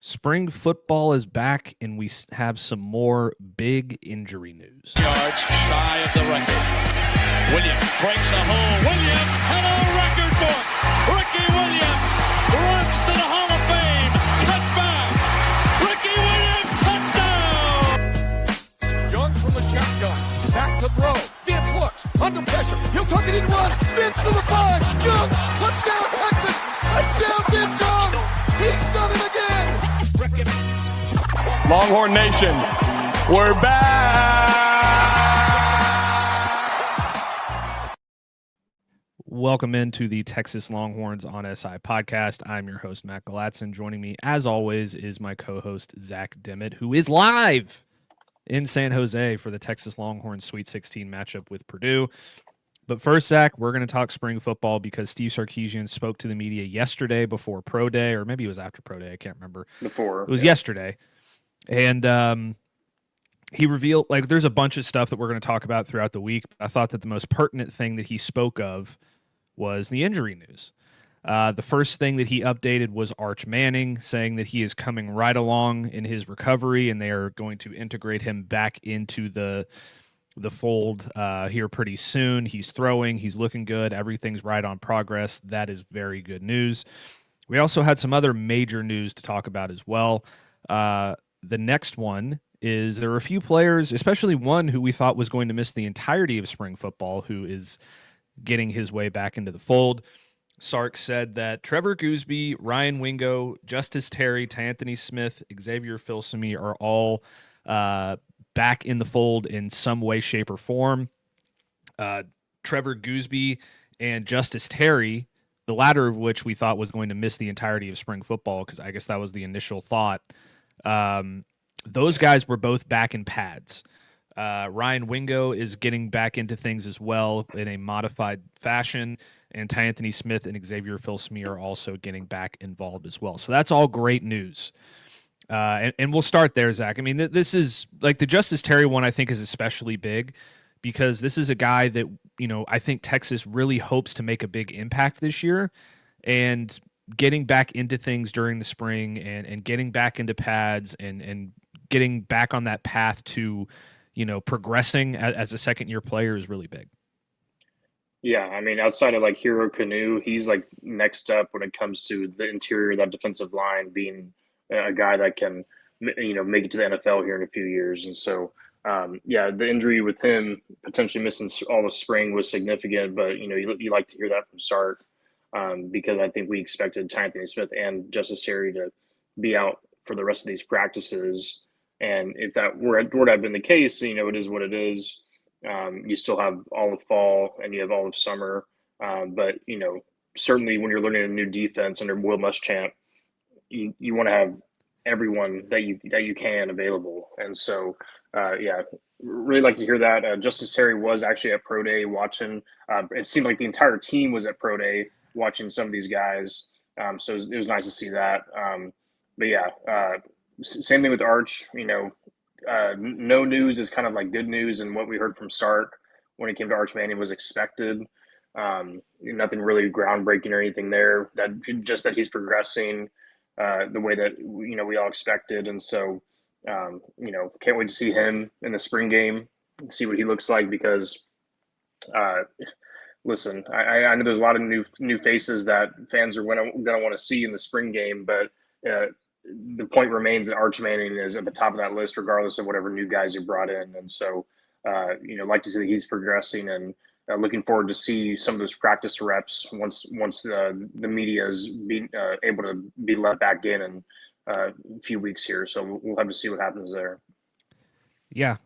Spring football is back, and we have some more big injury news. Yards shy of the record. Williams breaks a hole. Williams, hello, record book. Ricky Williams runs to the Hall of Fame. Touchback. Ricky Williams, touchdown. Young from the shotgun. Back to throw. Vince looks. Under pressure. He'll tuck it in run. Vince to the 5. Young. Touchdown, Texas. Touchdown, Vince Young. He's done it again. Longhorn Nation, we're back. Welcome into the Texas Longhorns on SI podcast. I'm your host, Matt Galatson. Joining me, as always, is my co-host, Zach Dimmitt, who is live in San Jose for the Texas Longhorns Sweet 16 matchup with Purdue. But first, Zach, we're going to talk spring football because Steve Sarkisian spoke to the media yesterday before Pro Day, or maybe it was after Pro Day. I can't remember. Before. It was yesterday. And he revealed, there's a bunch of stuff that we're going to talk about throughout the week. I thought that the most pertinent thing that he spoke of was the injury news. The first thing that he updated was Arch Manning, saying that he is coming right along in his recovery, and they are going to integrate him back into the fold here pretty soon. He's throwing. He's looking good. Everything's right on progress. That is very good news. We also had some other major news to talk about as well. The next one is there are a few players, especially one who we thought was going to miss the entirety of spring football, who is getting his way back into the fold. Sark said that Trevor Goosby, Ryan Wingo, Justus Terry, T'Anthony Smith, Xavier Filsaime are all back in the fold in some way, shape, or form. Trevor Goosby and Justus Terry, the latter of which we thought was going to miss the entirety of spring football, because I guess that was the initial thought. Those guys were both back in pads. Ryan Wingo is getting back into things as well in a modified fashion, and T'Anthony Smith and Xavier Filsaime are also getting back involved as well. So that's all great news. And we'll start there, Zach. I mean, this is like the Justus Terry one, I think, is especially big because this is a guy that, I think Texas really hopes to make a big impact this year, and getting back into things during the spring and getting back into pads and getting back on that path to, progressing as a second-year player is really big. Yeah, I mean, outside of Hero Canoe, he's next up when it comes to the interior of that defensive line, being a guy that can, make it to the NFL here in a few years. And so, the injury with him potentially missing all the spring was significant, but, you like to hear that from Sark because I think we expected T'Anthony Smith and Justus Terry to be out for the rest of these practices. And if that were to have been the case, it is what it is. You still have all of fall and you have all of summer. But, certainly when you're learning a new defense under Will Muschamp, you want to have everyone that you can available. And so, really like to hear that. Justus Terry was actually at Pro Day watching. It seemed like the entire team was at Pro Day watching some of these guys. So it was nice to see that. Same thing with Arch. No news is kind of good news, and what we heard from Sark when it came to Arch Manning was expected. Nothing really groundbreaking or anything there. That he's progressing the way that we all expected, and so can't wait to see him in the spring game and see what he looks like. Because listen, I know there's a lot of new faces that fans are going to want to see in the spring game, but the point remains that Arch Manning is at the top of that list, regardless of whatever new guys you brought in. And so, like to see that he's progressing, and looking forward to see some of those practice reps once the media is able to be let back in a few weeks here. So we'll have to see what happens there. Yeah.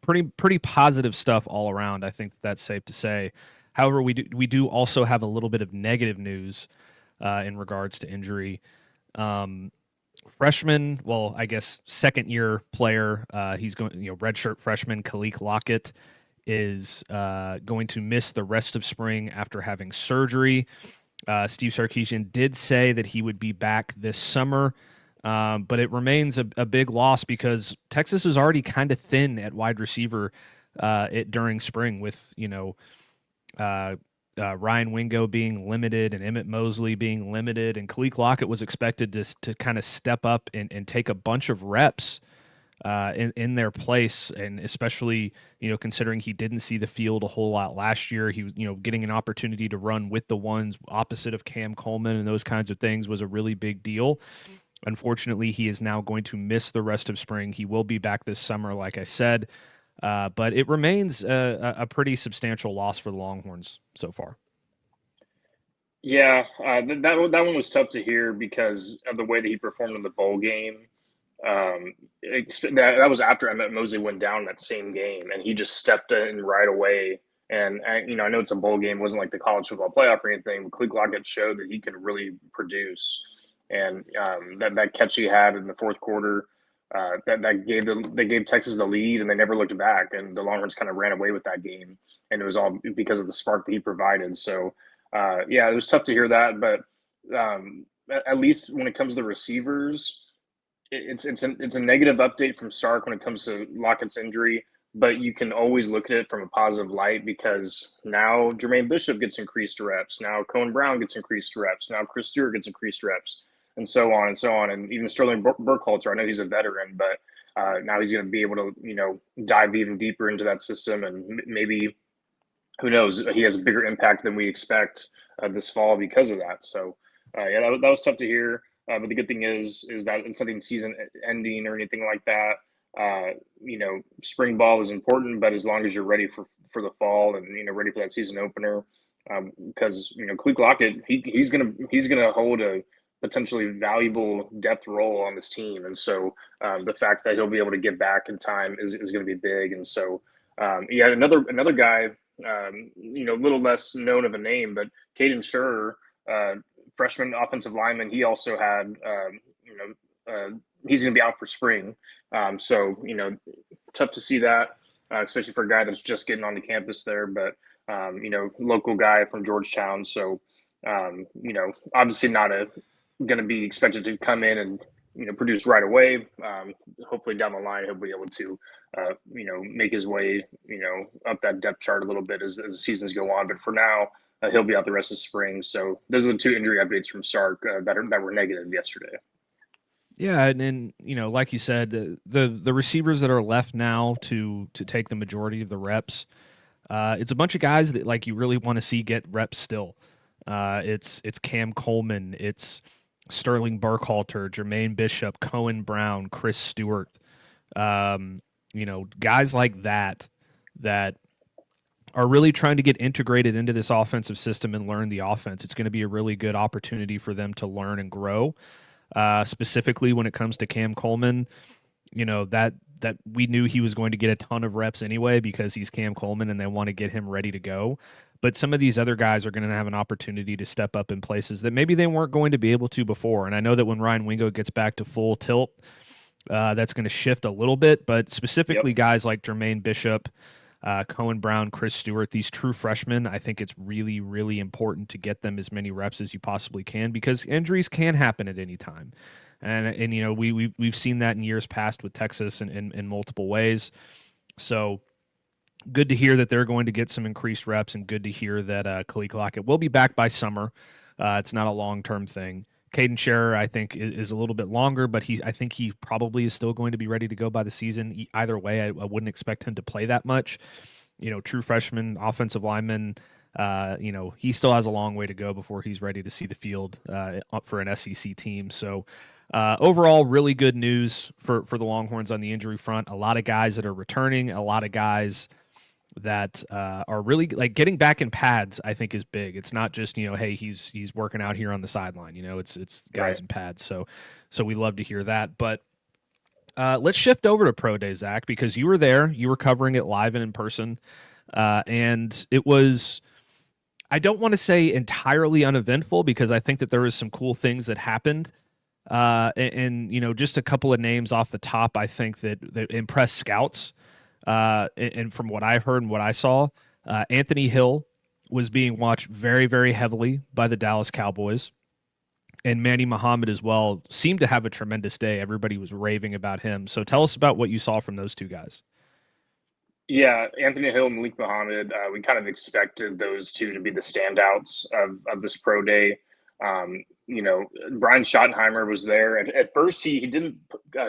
Pretty positive stuff all around. I think that's safe to say. However, we do also have a little bit of negative news in regards to injury. Freshman, second year player, he's going, redshirt freshman Khaliq Lockett is going to miss the rest of spring after having surgery. Steve Sarkisian did say that he would be back this summer, but it remains a big loss because Texas was already kind of thin at wide receiver during spring with, Ryan Wingo being limited and Emmett Mosley being limited, and Khaliq Lockett was expected to kind of step up and take a bunch of reps in their place, and especially considering he didn't see the field a whole lot last year, he was getting an opportunity to run with the ones opposite of Cam Coleman and those kinds of things was a really big deal. Unfortunately, he is now going to miss the rest of spring. He will be back this summer, like I said, but it remains a pretty substantial loss for the Longhorns so far. Yeah, that one was tough to hear because of the way that he performed in the bowl game. That was after Emmett Mosley went down that same game, and he just stepped in right away. And I know it's a bowl game, it wasn't like the college football playoff or anything, but Khaliq Lockett showed that he can really produce. And that catch he had in the fourth quarter, that gave Texas the lead, and they never looked back. And the Longhorns kind of ran away with that game, and it was all because of the spark that he provided. So, yeah, it was tough to hear that, but at least when it comes to the receivers, it's a negative update from Sark when it comes to Lockett's injury, but you can always look at it from a positive light because now Jermaine Bishop gets increased reps. Now Cohen Brown gets increased reps. Now Chris Stewart gets increased reps, and so on and so on. And even Sterling Burkhalter, I know he's a veteran, but now he's going to be able to, dive even deeper into that system, and maybe, who knows, he has a bigger impact than we expect this fall because of that. So, yeah, that was tough to hear. But the good thing is that it's nothing season ending or anything like that. Spring ball is important, but as long as you're ready for the fall and ready for that season opener, because Khaliq Lockett, he's gonna hold a potentially valuable depth role on this team, and so the fact that he'll be able to get back in time is going to be big. And so yeah, another guy, a little less known of a name, but Caden Scherrer, freshman offensive lineman, he also had, he's going to be out for spring. So, tough to see that, especially for a guy that's just getting onto campus there, but, local guy from Georgetown. So, obviously not going to be expected to come in and, produce right away. Hopefully down the line, he'll be able to, make his way, up that depth chart a little bit as the seasons go on. But for now, he'll be out the rest of spring. So those are the two injury updates from Sark that were negative yesterday. Yeah, and like you said, the receivers that are left now to take the majority of the reps, it's a bunch of guys that you really want to see get reps still. It's Cam Coleman, it's Sterling Burkhalter, Jermaine Bishop, Cohen Brown, Chris Stewart, guys like that are really trying to get integrated into this offensive system and learn the offense. It's going to be a really good opportunity for them to learn and grow. Specifically when it comes to Cam Coleman, that we knew he was going to get a ton of reps anyway because he's Cam Coleman and they want to get him ready to go. But some of these other guys are going to have an opportunity to step up in places that maybe they weren't going to be able to before. And I know that when Ryan Wingo gets back to full tilt, that's going to shift a little bit, but specifically guys like Jermaine Bishop, Cohen Brown, Chris Stewart, these true freshmen, I think it's really, really important to get them as many reps as you possibly can because injuries can happen at any time. And we've seen that in years past with Texas in multiple ways. So good to hear that they're going to get some increased reps, and good to hear that Khaliq Lockett will be back by summer. It's not a long-term thing. Caden Scherrer, I think, is a little bit longer, but I think he probably is still going to be ready to go by the season. Either way, I wouldn't expect him to play that much. True freshman, offensive lineman, he still has a long way to go before he's ready to see the field for an SEC team. So overall, really good news for the Longhorns on the injury front. A lot of guys that are returning, a lot of guys that are really getting back in pads, I think is big. It's not just, hey, he's working out here on the sideline, it's guys in pads. So we love to hear that. But let's shift over to Pro Day, Zach, because you were there, you were covering it live and in person. And it was, I don't want to say entirely uneventful because I think that there was some cool things that happened. And just a couple of names off the top, I think that impressed scouts. And from what I've heard and what I saw, Anthony Hill was being watched very, very heavily by the Dallas Cowboys. And Manny Muhammad as well seemed to have a tremendous day. Everybody was raving about him. So tell us about what you saw from those two guys. Yeah, Anthony Hill and Malik Muhammad, we kind of expected those two to be the standouts of this pro day. Brian Schottenheimer was there. At first, he didn't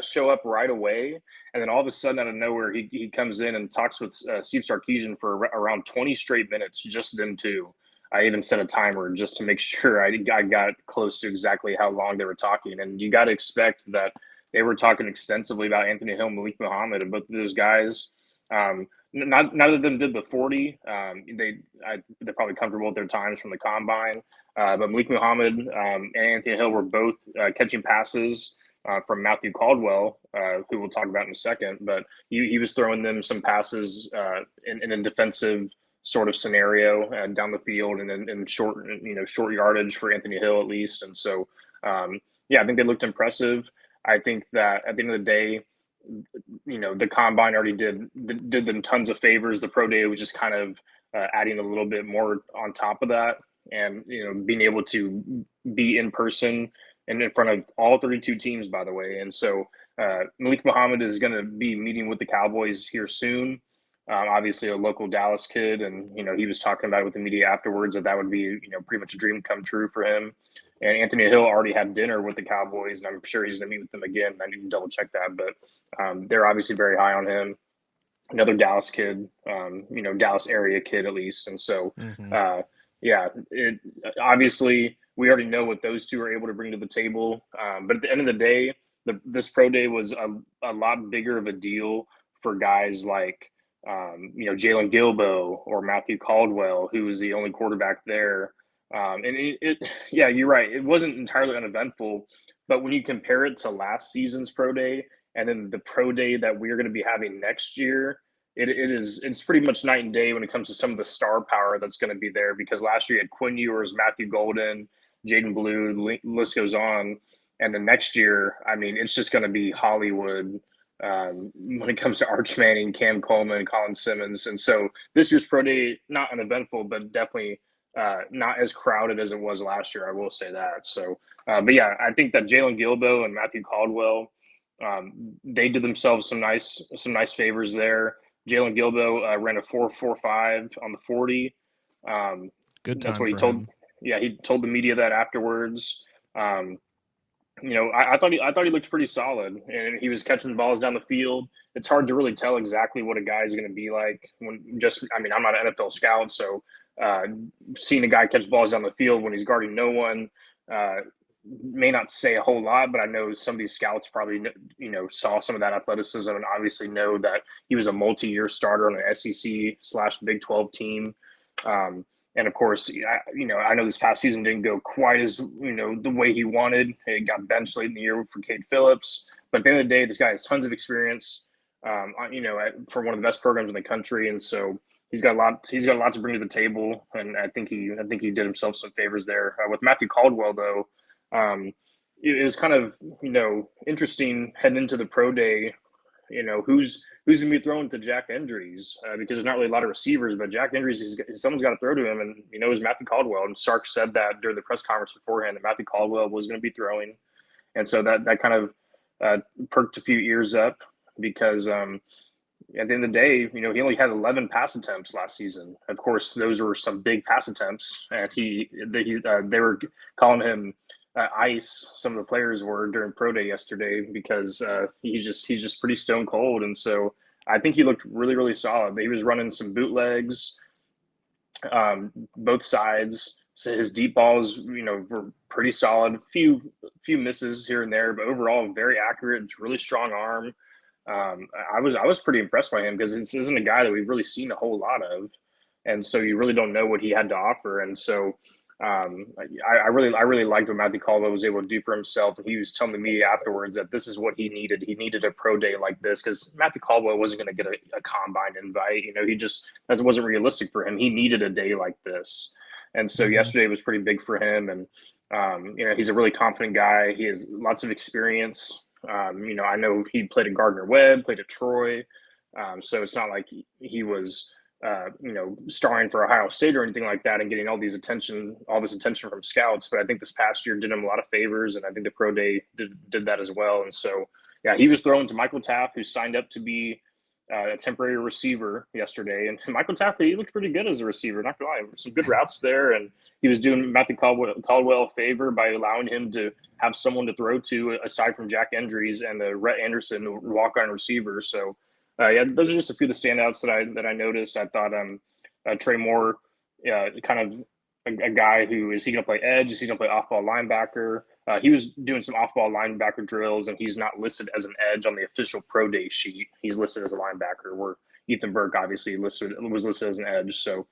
show up right away. And then all of a sudden, out of nowhere, he comes in and talks with Steve Sarkisian for around 20 straight minutes, just them two. I even set a timer just to make sure I got close to exactly how long they were talking. And you got to expect that they were talking extensively about Anthony Hill and Malik Muhammad, and both of those guys. None of them did the 40. They're probably comfortable with their times from the combine. But Malik Muhammad and Anthony Hill were both catching passes from Matthew Caldwell, who we'll talk about in a second. But he was throwing them some passes in a defensive sort of scenario down the field, and in short yardage for Anthony Hill at least. And so, I think they looked impressive. I think that at the end of the day, the combine already did them tons of favors. The pro day was just kind of adding a little bit more on top of that, and being able to be in person and in front of all 32 teams, by the way. And so Malik Muhammad is going to be meeting with the Cowboys here soon. Obviously a local Dallas kid, and he was talking about it with the media afterwards that would be pretty much a dream come true for him. And Anthony Hill already had dinner with the Cowboys, and I'm sure he's going to meet with them again. I need to double check that, but they're obviously very high on him. Another Dallas kid, Dallas area kid at least. And so, obviously we already know what those two are able to bring to the table. But at the end of the day, this pro day was a lot bigger of a deal for guys like Jalen Gilbo or Matthew Caldwell, who was the only quarterback there. You're right. It wasn't entirely uneventful, but when you compare it to last season's pro day and then the pro day that we're going to be having next year, it's pretty much night and day when it comes to some of the star power that's going to be there, because last year you had Quinn Ewers, Matthew Golden, Jaden Blue, the list goes on. And then next year, I mean, it's just going to be Hollywood when it comes to Arch Manning, Cam Coleman, Colin Simmons. And so this year's pro day, not uneventful, but definitely not as crowded as it was last year. I will say that. So, I think that Jalen Gilbo and Matthew Caldwell, they did themselves some nice favors there. Jalen Gilbo ran a 4.45 on the 40. Good time. That's what he for told. him. Yeah, he told the media that afterwards. I thought he looked pretty solid, and he was catching balls down the field. It's hard to really tell exactly what a guy is going to be like I'm not an NFL scout, so seeing a guy catch balls down the field when he's guarding no one may not say a whole lot, but I know some of these scouts probably saw some of that athleticism and obviously know that he was a multi-year starter on an SEC/Big 12 team. And of course, I know this past season didn't go quite as, the way he wanted. He got benched late in the year for Cade Phillips. But at the end of the day, this guy has tons of experience, for one of the best programs in the country. And so he's got a lot to bring to the table. And I think he did himself some favors there. With Matthew Caldwell, though, it was kind of, interesting heading into the pro day. Who's going to be throwing to Jack Endries, because there's not really a lot of receivers, but Jack Endries, someone's got to throw to him, and it was Matthew Caldwell. And Sark said that during the press conference beforehand that Matthew Caldwell was going to be throwing, and so that kind of perked a few ears up, because at the end of the day, he only had 11 pass attempts last season. Of course, those were some big pass attempts, and they were calling him Ice. Some of the players were during pro day yesterday, because he's just pretty stone cold. And so I think he looked really, really solid. He was running some bootlegs, both sides. So his deep balls, were pretty solid. Few misses here and there, but overall very accurate. Really strong arm. I was pretty impressed by him, because this isn't a guy that we've really seen a whole lot of, and so you really don't know what he had to offer. And so I really liked what Matthew Caldwell was able to do for himself. And he was telling the media afterwards that this is what he needed. He needed a pro day like this, because Matthew Caldwell wasn't going to get a combine invite. That wasn't realistic for him. He needed a day like this. And so yesterday was pretty big for him. And, he's a really confident guy. He has lots of experience. I know he played at Gardner-Webb, played at Troy. So it's not like he was starring for Ohio State or anything like that and getting all this attention from scouts. But I think this past year did him a lot of favors, and I think the pro day did that as well. And so, yeah, he was throwing to Michael Taft, who signed up to be a temporary receiver yesterday, and Michael Taffy, he looked pretty good as a receiver. Not gonna lie, some good routes there, and he was doing Matthew Caldwell a favor by allowing him to have someone to throw to aside from Jack Endries and Rhett Anderson walk-on receivers. So, yeah, those are just a few of the standouts that I noticed. I thought Trey Moore, kind of a guy who is he going to play edge? Is he going to play off-ball linebacker? He was doing some off-ball linebacker drills, and he's not listed as an edge on the official pro day sheet. He's listed as a linebacker, where Ethan Burke obviously was listed as an edge. So,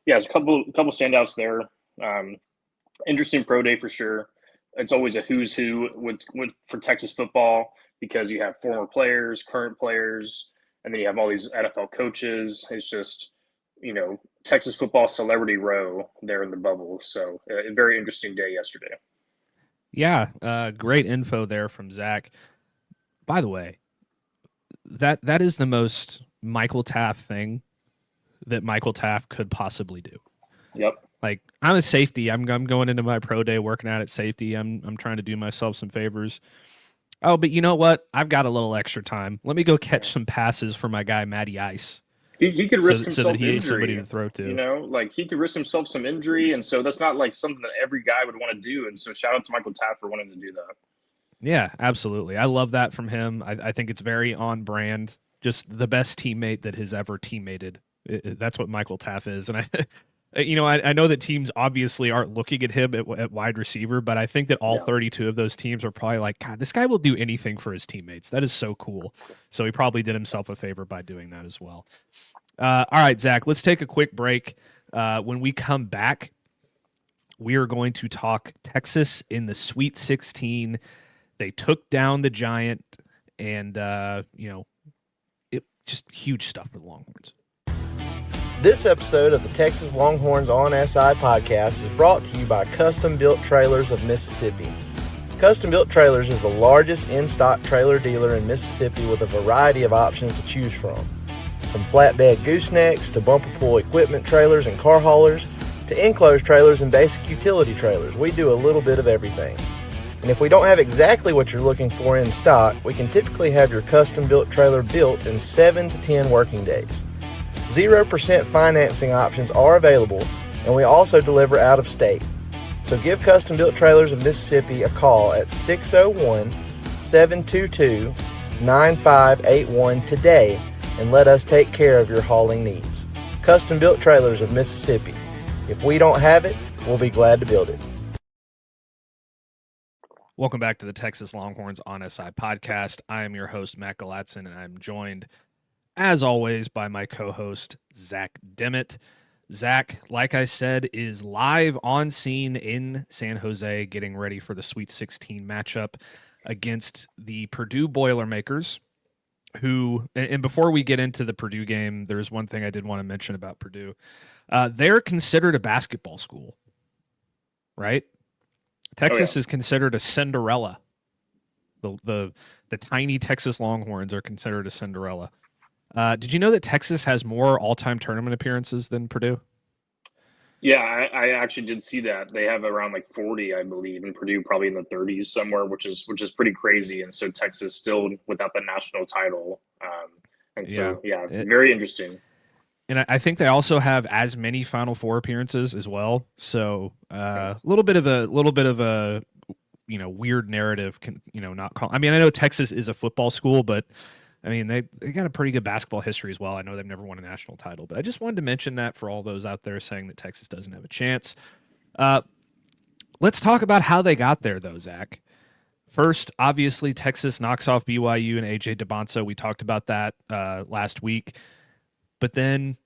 yeah, a couple standouts there. Interesting pro day for sure. It's always a who's who for Texas football because you have former players, current players, and then you have all these NFL coaches. It's just, Texas football celebrity row there in the bubble. So a very interesting day yesterday. Yeah, great info there from Zach. By the way, that is the most Michael Taft thing that Michael Taft could possibly do. Yep. Like, I'm a safety. I'm going into my pro day working out at safety. I'm trying to do myself some favors. Oh, but you know what? I've got a little extra time. Let me go catch some passes for my guy Matty Ice. He could risk himself so that he injury. has somebody to throw to. He could risk himself some injury, and so that's not like something that every guy would want to do. And so shout out to Michael Taft for wanting to do that. Yeah, absolutely. I love that from him. I think it's very on brand. Just the best teammate that has ever teammated. That's what Michael Taft is, and I know that teams obviously aren't looking at him at wide receiver, but I think that all 32 of those teams are probably like, God, this guy will do anything for his teammates. That is so cool. So he probably did himself a favor by doing that as well. All right, Zach, let's take a quick break. When we come back, we are going to talk Texas in the Sweet 16. They took down the Giant, and, it just huge stuff for the Longhorns. This episode of the Texas Longhorns on SI podcast is brought to you by Custom Built Trailers of Mississippi. Custom Built Trailers is the largest in-stock trailer dealer in Mississippi with a variety of options to choose from. From flatbed goosenecks to bumper pull equipment trailers and car haulers to enclosed trailers and basic utility trailers, we do a little bit of everything. And if we don't have exactly what you're looking for in stock, we can typically have your custom built trailer built in 7 to 10 working days. 0% financing options are available, and we also deliver out of state. So give Custom Built Trailers of Mississippi a call at 601-722-9581 today and let us take care of your hauling needs. Custom Built Trailers of Mississippi. If we don't have it, we'll be glad to build it. Welcome back to the Texas Longhorns on SI podcast. I am your host, Matt Galatson, and I'm joined as always, by my co-host, Zach Dimmitt. Zach, like I said, is live on scene in San Jose, getting ready for the Sweet 16 matchup against the Purdue Boilermakers, who, and before we get into the Purdue game, there's one thing I did want to mention about Purdue. They're considered a basketball school, right? Texas is considered a Cinderella. The tiny Texas Longhorns are considered a Cinderella. Did you know that Texas has more all-time tournament appearances than Purdue? Yeah, I actually did see that. They have around like 40, I believe, and Purdue probably in the 30s somewhere, which is pretty crazy. And so Texas still without the national title. Very interesting. And I think they also have as many Final Four appearances as well. So a little bit of a weird narrative. Not call. I mean, I know Texas is a football school, but I mean, they got a pretty good basketball history as well. I know they've never won a national title, but I just wanted to mention that for all those out there saying that Texas doesn't have a chance. Let's talk about how they got there, though, Zach. First, obviously, Texas knocks off BYU and A.J. DeBonso. We talked about that last week. But then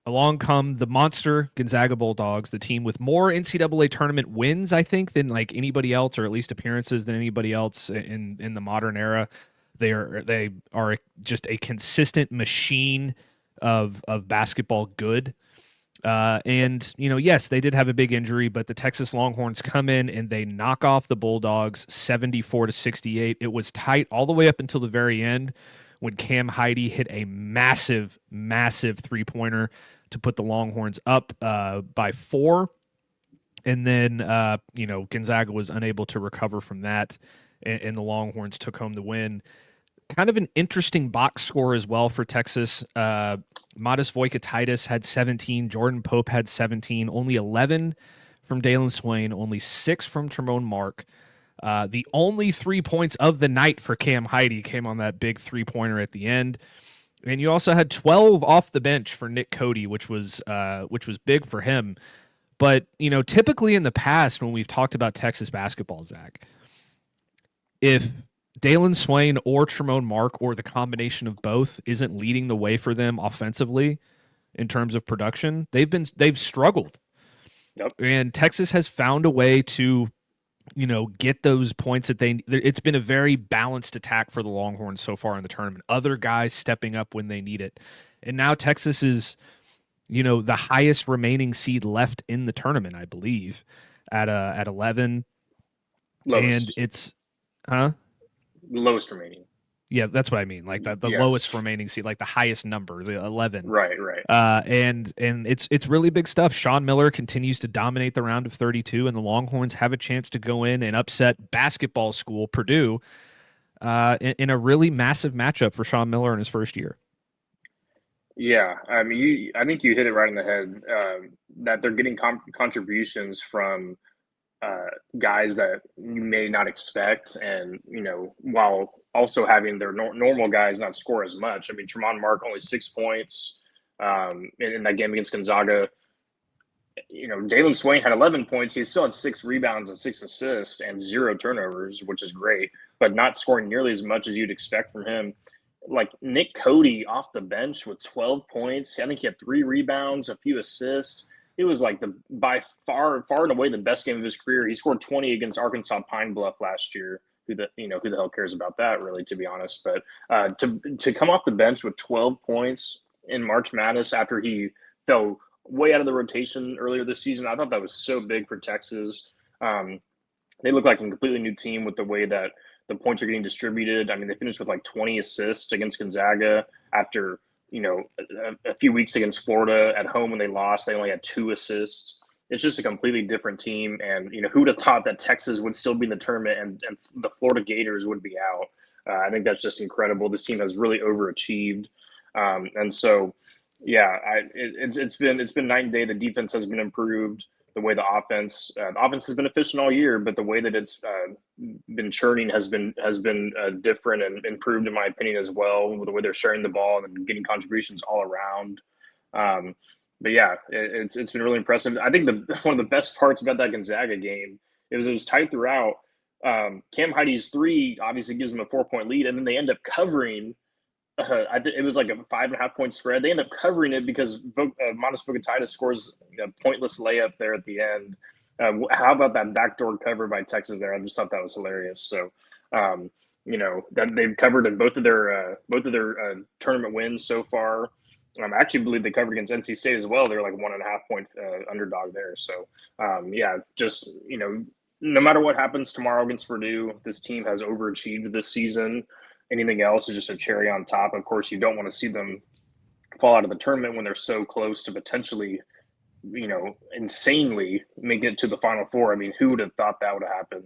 along come the monster Gonzaga Bulldogs, the team with more NCAA tournament wins, I think, than like anybody else, or at least appearances than anybody else in the modern era. They are just a consistent machine of basketball good. And yes, they did have a big injury, but the Texas Longhorns come in and they knock off the Bulldogs 74-68. It was tight all the way up until the very end when Cam Heide hit a massive, massive three-pointer to put the Longhorns up by 4. And then, Gonzaga was unable to recover from that, and the Longhorns took home the win. kind of an interesting box score as well for Texas. Modest Voikatitis had 17. Jordan Pope had 17. Only 11 from Dalen Swain. Only 6 from Tremone Mark. The only 3 points of the night for Cam Heide came on that big 3-pointer at the end. And you also had 12 off the bench for Nick Cody, which was big for him. But, typically in the past when we've talked about Texas basketball, Zach, if Dalen Swain or Tremone Mark or the combination of both isn't leading the way for them offensively in terms of production, they've struggled. Yep. And Texas has found a way to get those points that it's been a very balanced attack for the Longhorns so far in the tournament. Other guys stepping up when they need it. And now Texas is, the highest remaining seed left in the tournament, I believe, at 11. Lowest. And it's, lowest remaining. Yeah, that's what I mean. Like the Yes. lowest remaining seed, like the highest number, the 11. Right. And it's really big stuff. Sean Miller continues to dominate the round of 32, and the Longhorns have a chance to go in and upset basketball school Purdue in a really massive matchup for Sean Miller in his first year. Yeah, I mean, I think you hit it right in the head. That they're getting contributions from guys that you may not expect, and while also having their normal guys not score as much. I mean, Tremone Mark only 6 points in that game against Gonzaga. Dalen Swain had 11 points. He still had 6 rebounds and 6 assists and 0 turnovers, which is great, but not scoring nearly as much as you'd expect from him. Like Nick Cody off the bench with 12 points. I think he had 3 rebounds, a few assists. It was like by far and away the best game of his career. He scored 20 against Arkansas Pine Bluff last year. Who the hell cares about that, really, to be honest? But to come off the bench with 12 points in March Madness after he fell way out of the rotation earlier this season, I thought that was so big for Texas. They look like a completely new team with the way that the points are getting distributed. I mean, they finished with like 20 assists against Gonzaga after a few weeks against Florida at home when they lost. They only had 2 assists. It's just a completely different team. And, who would have thought that Texas would still be in the tournament and the Florida Gators would be out? I think that's just incredible. This team has really overachieved. And so, yeah, it's been night and day. The defense has been improved. The way the offense has been efficient all year, but the way that it's been churning has been different and improved, in my opinion, as well, with the way they're sharing the ball and getting contributions all around. But yeah, it's been really impressive. I think one of the best parts about that Gonzaga game it was tight throughout. Cam Heide's 3 obviously gives them a 4-point lead, and then they end up covering. It was like a 5.5-point spread. They end up covering it because Modest Voikatitis scores a pointless layup there at the end. How about that backdoor cover by Texas there? I just thought that was hilarious. So, that they've covered in both of their tournament wins so far. I actually believe they covered against NC State as well. They're like 1.5-point underdog there. So, no matter what happens tomorrow against Purdue, this team has overachieved this season. Anything else is just a cherry on top. Of course, you don't want to see them fall out of the tournament when they're so close to potentially, insanely make it to the Final Four. I mean, who would have thought that would have happened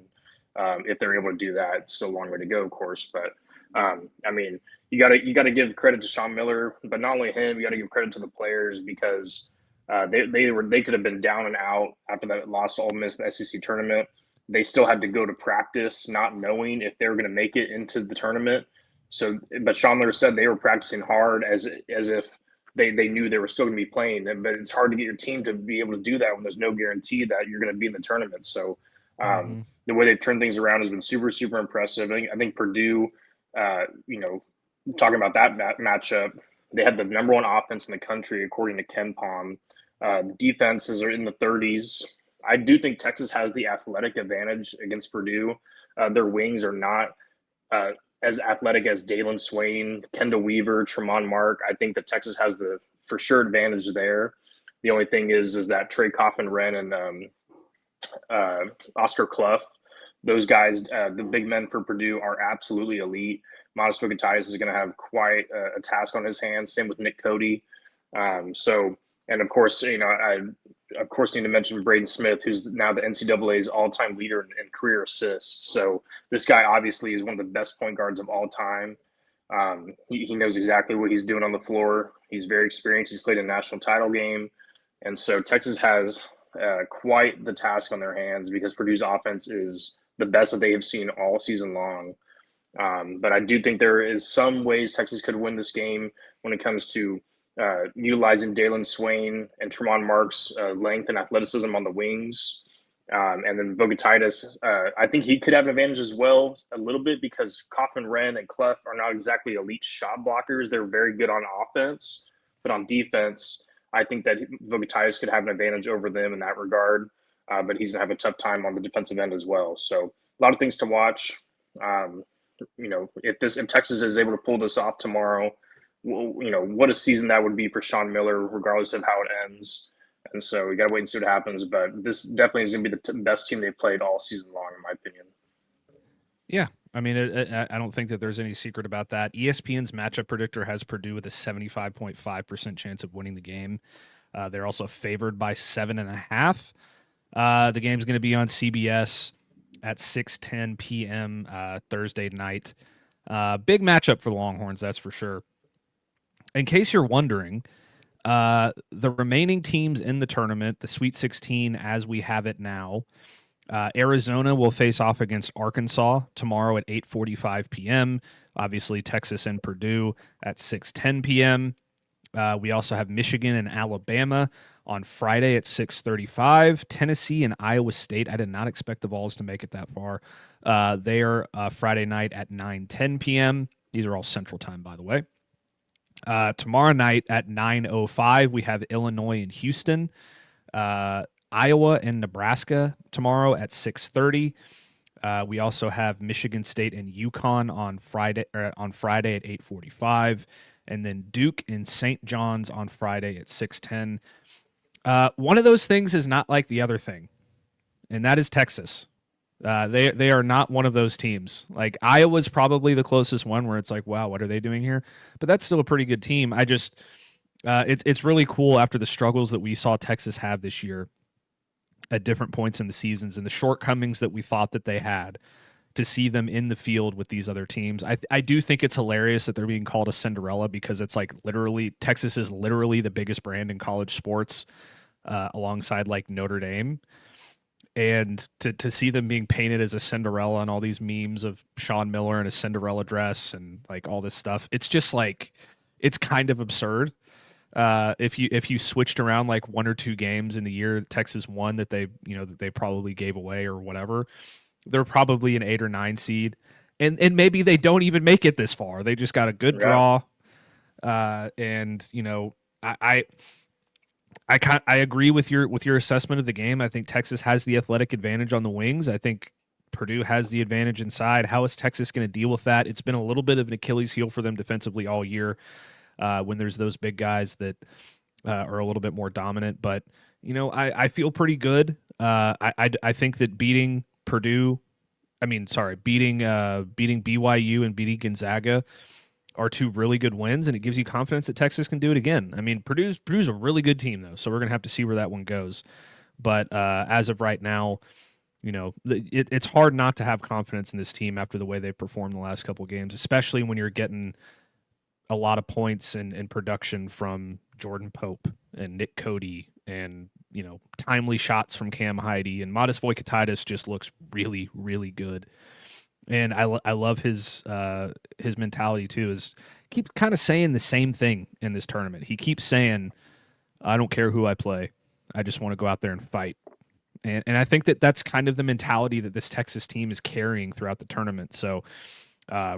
if they're able to do that? It's still a long way to go, of course. But, I mean, you gotta give credit to Sean Miller, but not only him, you got to give credit to the players because they could have been down and out after that loss to Ole Miss in the SEC tournament. They still had to go to practice not knowing if they were going to make it into the tournament. So, but Sean Miller said they were practicing hard as if they knew they were still going to be playing. But it's hard to get your team to be able to do that when there's no guarantee that you're going to be in the tournament. So the way they've turned things around has been super, super impressive. I think Purdue, talking about that matchup, they had the number 1 offense in the country, according to KenPom. The defenses are in the 30s. I do think Texas has the athletic advantage against Purdue. Their wings are not as athletic as Dalen Swain, Kendall Weaver, Tremone Mark. I think that Texas has the for sure advantage there. The only thing is that Trey Coffin-Wren and Oscar Clough, those guys, the big men for Purdue, are absolutely elite. Modest Voikatitis is going to have quite a task on his hands. Same with Nick Cody. And of course, I need to mention Braden Smith, who's now the NCAA's all-time leader in career assists. So this guy obviously is one of the best point guards of all time. He knows exactly what he's doing on the floor. He's very experienced. He's played a national title game. And so Texas has quite the task on their hands because Purdue's offense is the best that they have seen all season long. But I do think there is some ways Texas could win this game when it comes to utilizing Dalen Swain and Tremont Marks' length and athleticism on the wings. And then Vogatitis, I think he could have an advantage as well a little bit because Kaufman, Wren, and Clough are not exactly elite shot blockers. They're very good on offense, but on defense, I think that Vogatitis could have an advantage over them in that regard. But he's going to have a tough time on the defensive end as well. So a lot of things to watch. If Texas is able to pull this off tomorrow, what a season that would be for Sean Miller, regardless of how it ends. And so we got to wait and see what happens. But this definitely is going to be the best team they've played all season long, in my opinion. Yeah. I mean, I don't think that there's any secret about that. ESPN's matchup predictor has Purdue with a 75.5% chance of winning the game. They're also favored by 7.5. The game's going to be on CBS at 6:10 p.m. Thursday night. Big matchup for the Longhorns, that's for sure. In case you're wondering, the remaining teams in the tournament, the Sweet 16 as we have it now, Arizona will face off against Arkansas tomorrow at 8:45 p.m. Obviously, Texas and Purdue at 6:10 p.m. We also have Michigan and Alabama on Friday at 6:35. Tennessee and Iowa State. I did not expect the Vols to make it that far. They are Friday night at 9:10 p.m. These are all Central Time, by the way. Tomorrow night at 9:05, we have Illinois and Houston. Iowa and Nebraska tomorrow at 6:30. We also have Michigan State and UConn on Friday at 8:45, and then Duke and St. John's on Friday at 6:10. One of those things is not like the other thing, and that is Texas. They are not one of those teams. Like Iowa's probably the closest one where it's like, wow, what are they doing here? But that's still a pretty good team. It's really cool after the struggles that we saw Texas have this year at different points in the seasons and the shortcomings that we thought that they had, to see them in the field with these other teams. I do think it's hilarious that they're being called a Cinderella because it's like literally Texas is literally the biggest brand in college sports, alongside like Notre Dame. And to see them being painted as a Cinderella and all these memes of Sean Miller in a Cinderella dress and like all this stuff, it's just like, it's kind of absurd. If you switched around like one or two games in the year Texas won that they probably gave away or whatever, they're probably an 8 or 9 seed, and maybe they don't even make it this far. They just got a good draw, and I agree with your assessment of the game. I think Texas has the athletic advantage on the wings. I think Purdue has the advantage inside. How is Texas going to deal with that? It's been a little bit of an Achilles heel for them defensively all year, when there's those big guys that are a little bit more dominant. But I feel pretty good. I think that beating BYU and beating Gonzaga are two really good wins, and it gives you confidence that Texas can do it again. I mean, Purdue's a really good team, though, so we're going to have to see where that one goes. But as of right now, it's hard not to have confidence in this team after the way they've performed the last couple of games, especially when you're getting a lot of points and production from Jordan Pope and Nick Cody and, timely shots from Cam Heide, and Modest Voikatitis just looks really, really good. And I love his mentality too. Is keep kind of saying the same thing in this tournament. He keeps saying, "I don't care who I play. I just want to go out there and fight." And I think that that's kind of the mentality that this Texas team is carrying throughout the tournament. So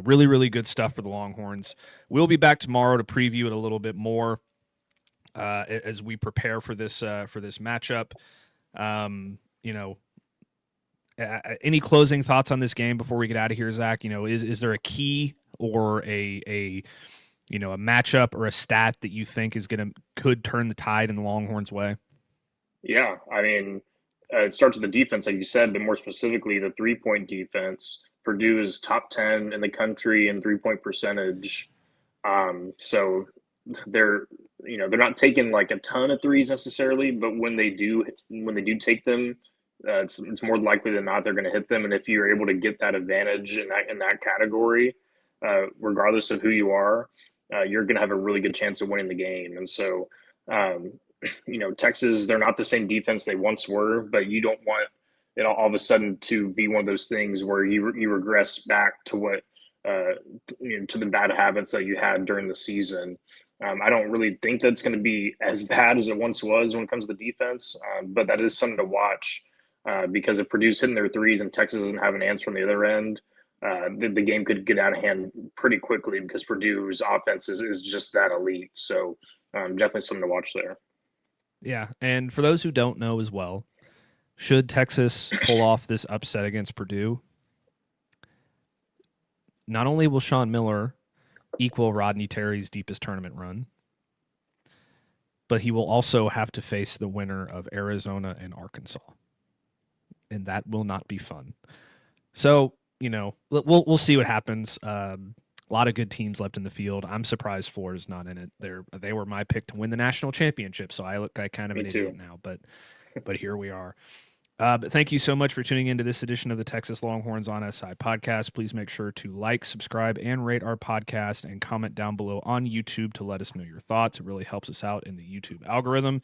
really, really good stuff for the Longhorns. We'll be back tomorrow to preview it a little bit more as we prepare for this matchup. Any closing thoughts on this game before we get out of here, Zach? Is there a key or a matchup or a stat that you think could turn the tide in the Longhorns' way? Yeah, I mean, it starts with the defense, like you said, but more specifically, the 3-point defense. Purdue is top 10 in the country in 3-point percentage. So they're not taking like a ton of threes necessarily, but when they do take them, it's more likely than not they're going to hit them. And if you're able to get that advantage in that category, regardless of who you are, you're going to have a really good chance of winning the game. And so, Texas, they're not the same defense they once were, but you don't want it all of a sudden to be one of those things where you regress back to what to the bad habits that you had during the season. I don't really think that's going to be as bad as it once was when it comes to the defense, but that is something to watch because if Purdue's hitting their threes and Texas doesn't have an answer on the other end, the game could get out of hand pretty quickly because Purdue's offense is just that elite. So definitely something to watch there. Yeah, and for those who don't know as well, should Texas pull off this upset against Purdue, not only will Sean Miller equal Rodney Terry's deepest tournament run, but he will also have to face the winner of Arizona and Arkansas. And that will not be fun. So, we'll see what happens. A lot of good teams left in the field. I'm surprised Ford is not in it. They were my pick to win the national championship, so I look like kind of an idiot now, but here we are. But thank you so much for tuning into this edition of the Texas Longhorns on SI podcast. Please make sure to like, subscribe, and rate our podcast and comment down below on YouTube to let us know your thoughts. It really helps us out in the YouTube algorithm.